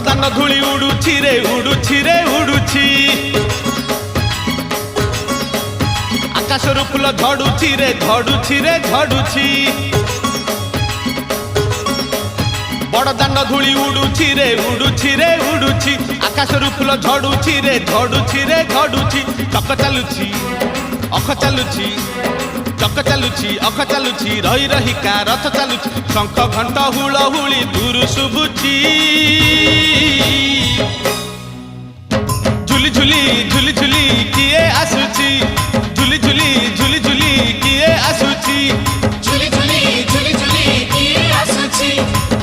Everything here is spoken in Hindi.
बड़दान धूली उड़ुछि रे उड़ुछि रे उड़ुछि आकाशरू फूल झड़ुछि रे झड़ुछि रे झड़ुछि बड़दान धूली उड़ुछि रे उड़ुछि रे उड़ुछि आकाशरू फूल झड़ुछि रे झड़ुछि रे झड़ुछि चक चालुछि अख चालुछि चक चालुछि अख चालुछि रही रही का रथ चालुछि शंख घंट हुलहुली दूर शुभुछि झुली झुली झुली झुली किए आसुछि झुली झुली झुली झुली किए आसुछि झुली झुली झुली झुली किए आसुछि